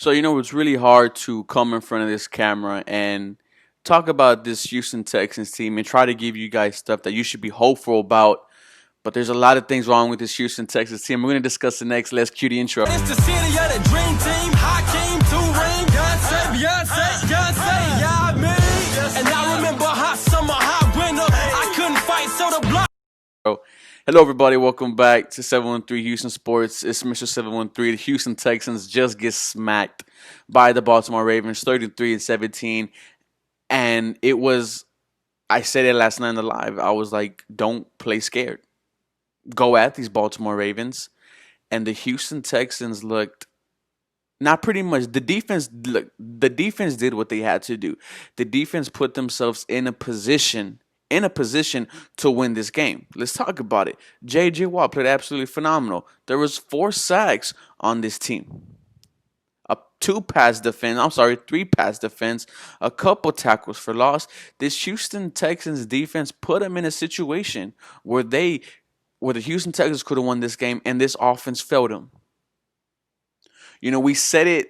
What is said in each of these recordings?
So, it's really hard to come in front of this camera and talk about this Houston Texans team and try to give you guys stuff that you should be hopeful about. But there's a lot of things wrong with this Houston Texans team. We're going to discuss the next. Let's cue the intro. It's the city of the dream team. Hakeem, two-ring, Beyonce, yeah, me. And I remember hot summer, hot winter. I couldn't fight, so the block. Hello, everybody. Welcome back to 713 Houston Sports. It's Mr. 713. The Houston Texans just get smacked by the Baltimore Ravens, 33-17. And it was, I said it last night in the live. I was like, don't play scared. Go at these Baltimore Ravens. And the Houston Texans looked not pretty much. The defense did what they had to do. The defense put themselves in a position to win this game. Let's talk about it. J.J. Watt played absolutely phenomenal. There was 4 sacks on this team. 3 pass defense, a couple tackles for loss. This Houston Texans defense put them in a situation where the Houston Texans could have won this game, and this offense failed them. We said it.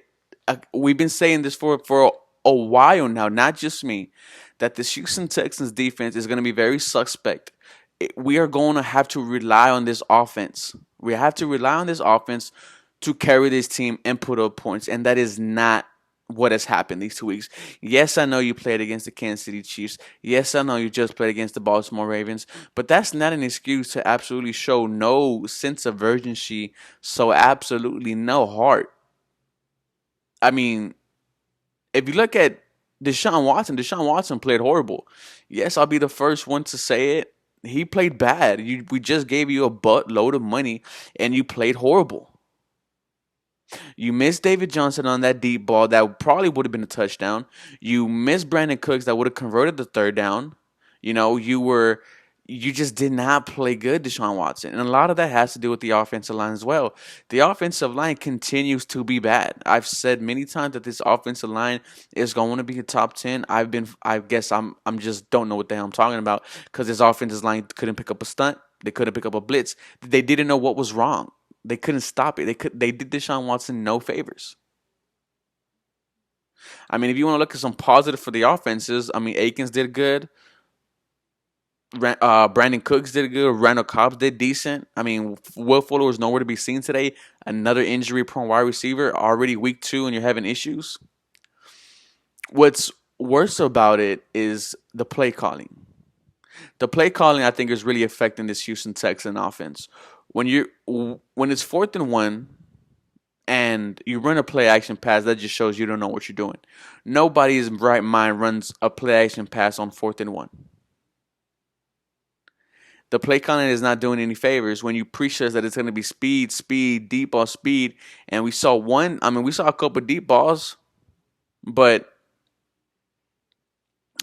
We've been saying this for a while now, not just me, that this Houston Texans defense is going to be very suspect. We are going to have to rely on this offense. We have to rely on this offense to carry this team and put up points, and that is not what has happened these 2 weeks. Yes, I know you played against the Kansas City Chiefs. Yes, I know you just played against the Baltimore Ravens, but that's not an excuse to absolutely show no sense of urgency, so absolutely no heart. I mean, if you look at Deshaun Watson played horrible. Yes, I'll be the first one to say it. He played bad. We just gave you a buttload of money, and you played horrible. You missed David Johnson on that deep ball that probably would have been a touchdown. You missed Brandon Cooks that would have converted the third down. You just did not play good, Deshaun Watson. And a lot of that has to do with the offensive line as well. The offensive line continues to be bad. I've said many times that this offensive line is going to be a top 10. I guess I'm just don't know what the hell I'm talking about, because this offensive line couldn't pick up a stunt. They couldn't pick up a blitz. They didn't know what was wrong. They couldn't stop it. They did Deshaun Watson no favors. I mean, if you want to look at some positive for the offenses, I mean, Akins did good. Brandon Cooks did good. Randall Cobbs did decent. I mean, Will Fuller was nowhere to be seen today. Another injury-prone wide receiver, already week 2, and you're having issues. What's worse about it is the play calling. The play calling, I think, is really affecting this Houston Texan offense. When it's 4th and 1 and you run a play action pass, that just shows you don't know what you're doing. Nobody's right mind runs a play action pass on 4th and 1. The play calling is not doing any favors when you pre-show that it's going to be speed, deep ball speed. And we saw a couple deep balls, but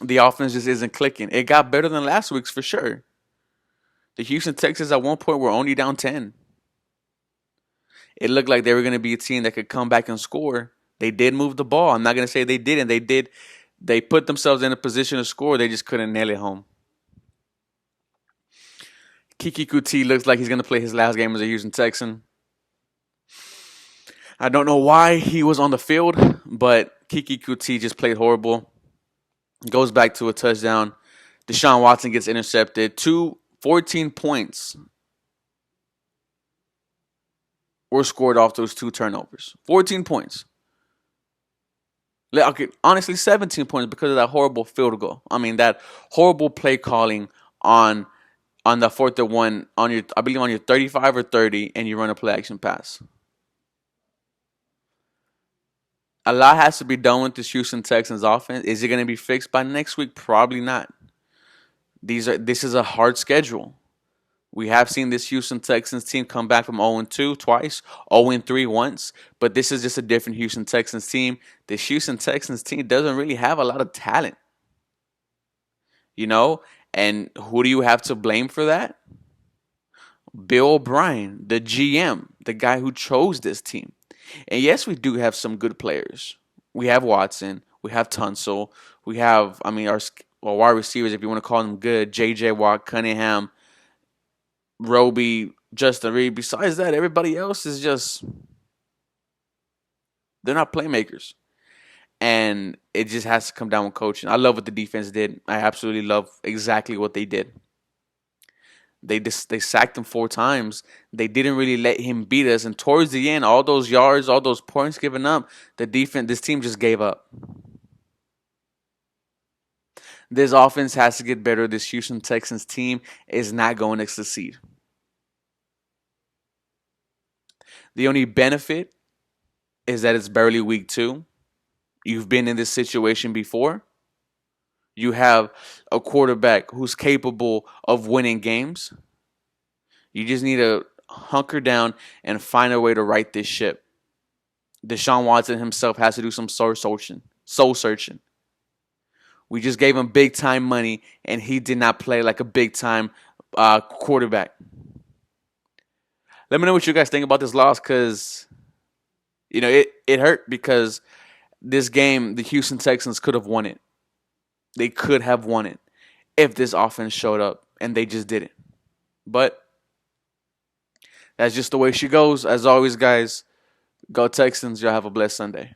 the offense just isn't clicking. It got better than last week's for sure. The Houston Texans at one point were only down 10. It looked like they were going to be a team that could come back and score. They did move the ball. I'm not going to say they didn't. They did. They put themselves in a position to score. They just couldn't nail it home. Kiki Kuti looks like he's going to play his last game as a Houston Texan. I don't know why he was on the field, but Kiki Kuti just played horrible. Goes back to a touchdown. Deshaun Watson gets intercepted. 14 points were scored off those 2 turnovers. 14 points. Okay, honestly, 17 points because of that horrible field goal. I mean, that horrible play calling on the 4th and 1 on your 35 or 30, and you run a play action pass. A lot has to be done with this Houston Texans offense. Is it going to be fixed by next week? Probably not. This is a hard schedule. We have seen this Houston Texans team come back from 0-2 twice, 0-3 once, but this is just a different Houston Texans team. This Houston Texans team doesn't really have a lot of talent. And who do you have to blame for that? Bill O'Brien, the GM, the guy who chose this team. And yes, we do have some good players. We have Watson. We have Tunsil. We have, our wide receivers, if you want to call them good, J.J. Watt, Cunningham, Roby, Justin Reed. Besides that, everybody else is just They're not playmakers. And it just has to come down with coaching. I love what the defense did. I absolutely love exactly what they did. They sacked him 4 times. They didn't really let him beat us. And towards the end, all those yards, all those points given up, this team just gave up. This offense has to get better. This Houston Texans team is not going to succeed. The only benefit is that it's barely week 2. You've been in this situation before. You have a quarterback who's capable of winning games. You just need to hunker down and find a way to right this ship. Deshaun Watson himself has to do some soul searching. We just gave him big time money, and he did not play like a big time quarterback. Let me know what you guys think about this loss, because it hurt, because this game the Houston Texans could have won it. They could have won it if this offense showed up, and they just didn't. But that's just the way she goes. As always, guys, go Texans. Y'all have a blessed Sunday.